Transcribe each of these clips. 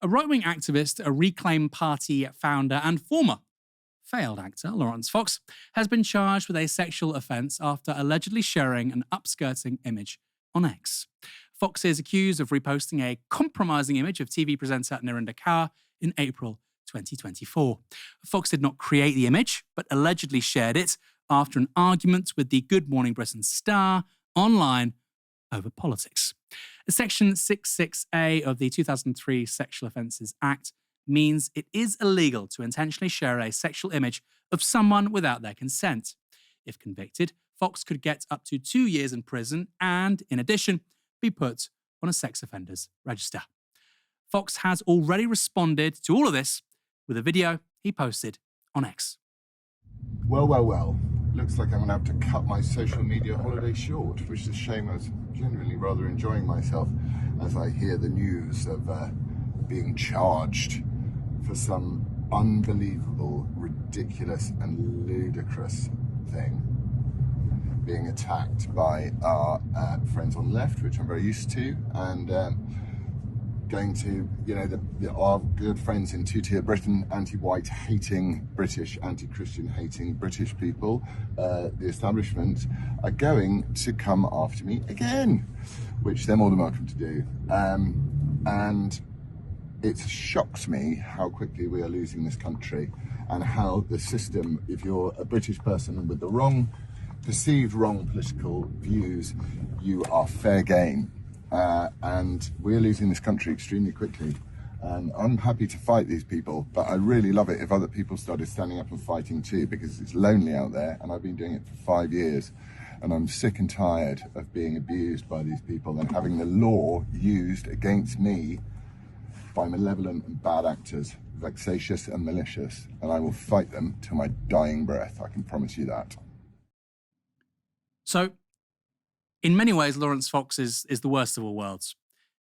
A right-wing activist, a Reclaim Party founder, and former failed actor, Laurence Fox, has been charged with a sexual offence after allegedly sharing an upskirting image on X. Fox is accused of reposting a compromising image of TV presenter Narinder Kaur in April 2024. Fox did not create the image, but allegedly shared it after an argument with the Good Morning Britain star online over politics. Section 66A of the 2003 Sexual Offences Act means it is illegal to intentionally share a sexual image of someone without their consent. If convicted, Fox could get up to 2 years in prison and, in addition, be put on a sex offenders register. Fox has already responded to all of this with a video he posted on X. Well, well, well. Looks like I'm going to have to cut my social media holiday short, which is a shame. I was genuinely rather enjoying myself as I hear the news of being charged for some unbelievable, ridiculous and ludicrous thing. Being attacked by our friends on the left, which I'm very used to, and going to, our good friends in two-tier Britain, anti-white hating British, anti-Christian hating British people, the establishment, are going to come after me again, which they're more than welcome to do. And it's shocked me how quickly we are losing this country, and how the system, if you're a British person with the perceived wrong political views, you are fair game. And we're losing this country extremely quickly. And I'm happy to fight these people, but I really love it if other people started standing up and fighting too, because it's lonely out there, and I've been doing it for 5 years. And I'm sick and tired of being abused by these people and having the law used against me by malevolent and bad actors, vexatious and malicious. And I will fight them to my dying breath, I can promise you that. So, in many ways, Laurence Fox is the worst of all worlds.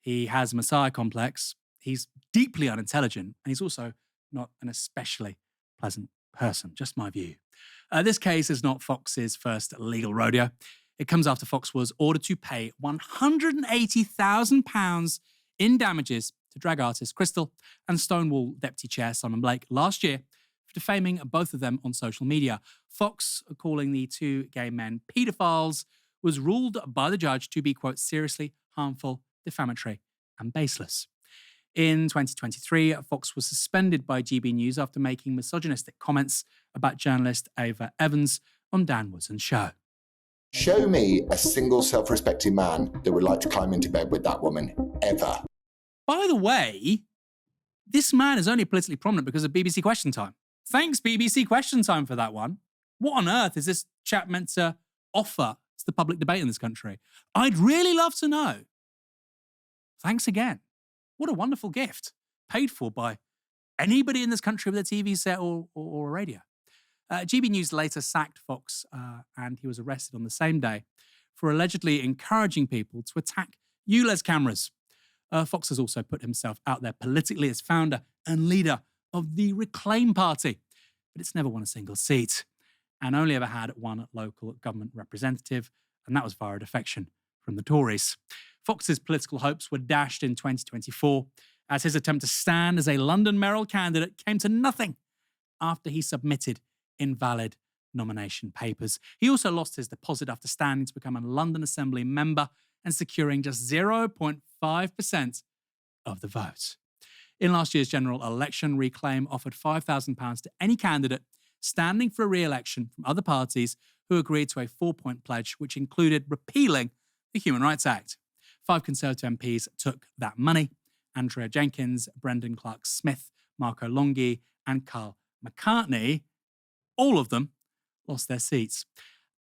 He has a messiah complex, he's deeply unintelligent, and he's also not an especially pleasant person, just my view. This case is not Fox's first legal rodeo. It comes after Fox was ordered to pay £180,000 in damages to drag artist Crystal and Stonewall deputy chair Simon Blake last year for defaming both of them on social media. Fox, calling the two gay men paedophiles, was ruled by the judge to be, quote, seriously harmful, defamatory, and baseless. In 2023, Fox was suspended by GB News after making misogynistic comments about journalist Ava Evans on Dan Wootton's show. Show me a single self-respecting man that would like to climb into bed with that woman, ever. By the way, this man is only politically prominent because of BBC Question Time. Thanks, BBC Question Time, for that one. What on earth is this chap meant to offer to the public debate in this country? I'd really love to know. Thanks again. What a wonderful gift. Paid for by anybody in this country with a TV set or a radio. GB News later sacked Fox, and he was arrested on the same day for allegedly encouraging people to attack ULEZ cameras. Fox has also put himself out there politically as founder and leader of the Reclaim Party, but it's never won a single seat and only ever had one local government representative, and that was via a defection from the Tories. Fox's political hopes were dashed in 2024 as his attempt to stand as a London mayoral candidate came to nothing after he submitted invalid nomination papers. He also lost his deposit after standing to become a London Assembly member and securing just 0.5% of the vote. In last year's general election, Reclaim offered £5,000 to any candidate standing for a re-election from other parties who agreed to a 4-point pledge, which included repealing the Human Rights Act. 5 Conservative MPs took that money: Andrea Jenkins, Brendan Clark-Smith, Marco Longhi, and Carl McCartney. All of them lost their seats.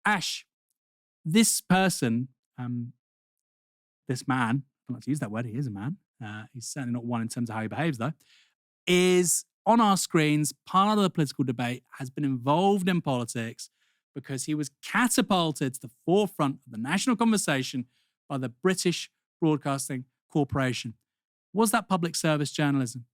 Ash, this person, this man, I don't like to use that word, he is a man, he's certainly not one in terms of how he behaves though, is on our screens, part of the political debate, has been involved in politics because he was catapulted to the forefront of the national conversation by the British Broadcasting Corporation. Was that public service journalism?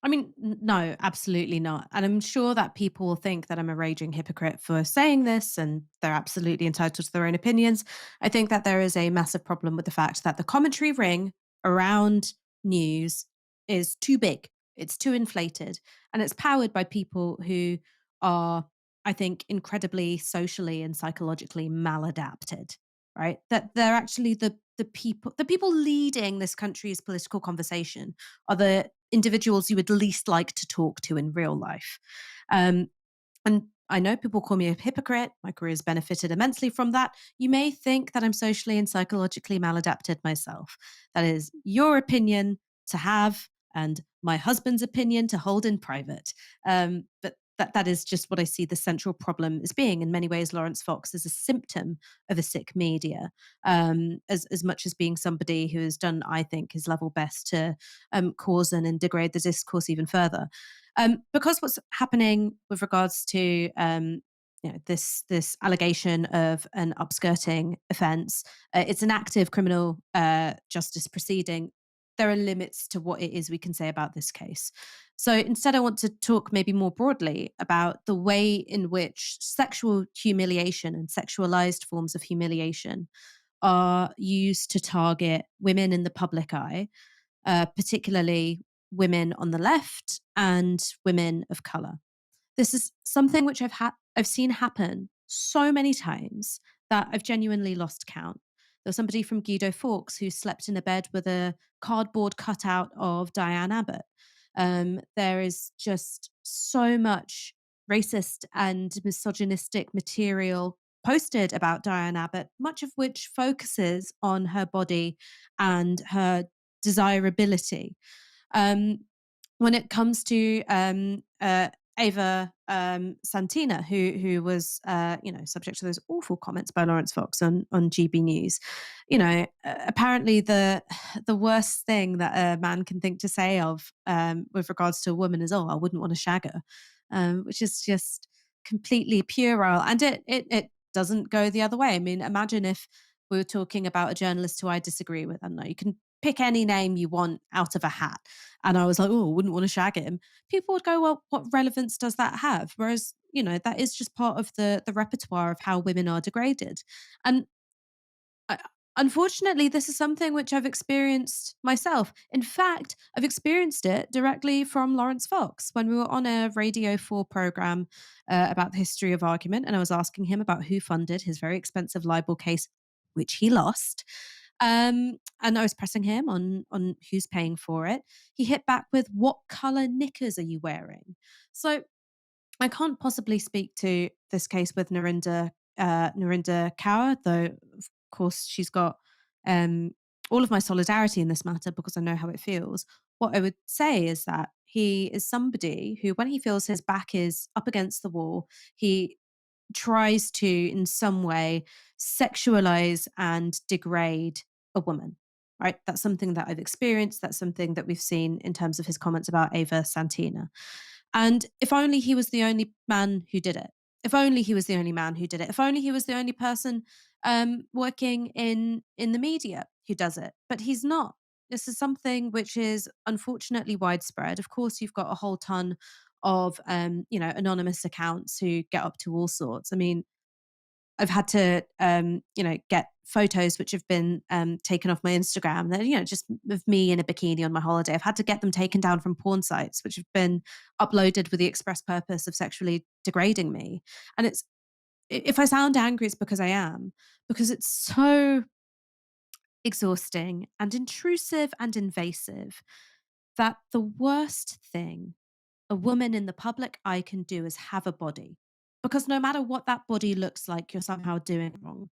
I mean, no, absolutely not. And I'm sure that people will think that I'm a raging hypocrite for saying this, and they're absolutely entitled to their own opinions. I think that there is a massive problem with the fact that the commentary ring around news is too big, it's too inflated, and it's powered by people who are, I think, incredibly socially and psychologically maladapted, right? That they're actually the people leading this country's political conversation are the individuals you would least like to talk to in real life. Um, and I know people call me a hypocrite. My career has benefited immensely from that. You may think that I'm socially and psychologically maladapted myself. That is your opinion to have, and my husband's opinion to hold in private. But that is just what I see the central problem as being. In many ways, Lawrence Fox is a symptom of a sick media, as much as being somebody who has done, I think, his level best to cause and degrade the discourse even further. Because what's happening with regards to this allegation of an upskirting offence, it's an active criminal justice proceeding. There are limits to what it is we can say about this case. So instead, I want to talk maybe more broadly about the way in which sexual humiliation and sexualized forms of humiliation are used to target women in the public eye, particularly women on the left and women of color. This is something which I've seen happen so many times that I've genuinely lost count. There was somebody from Guido Fawkes who slept in a bed with a cardboard cutout of Diane Abbott. There is just so much racist and misogynistic material posted about Diane Abbott, much of which focuses on her body and her desirability. Um, when it comes to Ava Santina, who was subject to those awful comments by Laurence Fox on GB News, apparently the worst thing that a man can think to say of with regards to a woman is, "Oh, I wouldn't want to shag her," which is just completely puerile, and it doesn't go the other way. I mean, imagine if we were talking about a journalist who I disagree with. I don't know, you can pick any name you want out of a hat. And I was like, oh, I wouldn't want to shag him. People would go, well, what relevance does that have? Whereas, that is just part of the repertoire of how women are degraded. And I, unfortunately, this is something which I've experienced myself. In fact, I've experienced it directly from Laurence Fox when we were on a Radio 4 program about the history of argument. And I was asking him about who funded his very expensive libel case, which he lost. And I was pressing him on who's paying for it. He hit back with, "What color knickers are you wearing?" So I can't possibly speak to this case with Narinder Kaur, though of course she's got um, all of my solidarity in this matter because I know how it feels. What I would say is that he is somebody who, when he feels his back is up against the wall, he tries to, in some way, sexualize and degrade a woman. Right? That's something that I've experienced. That's something that we've seen in terms of his comments about Ava Santina. And if only he was the only man who did it. If only he was the only man who did it. If only he was the only person working in the media who does it. But he's not. This is something which is unfortunately widespread. Of course, you've got a whole ton of anonymous accounts who get up to all sorts. I mean, I've had to get photos which have been taken off my Instagram that, just of me in a bikini on my holiday. I've had to get them taken down from porn sites which have been uploaded with the express purpose of sexually degrading me. And if I sound angry, it's because I am, because it's so exhausting and intrusive and invasive that the worst thing a woman in the public eye can do is have a body. Because no matter what that body looks like, you're somehow doing it wrong.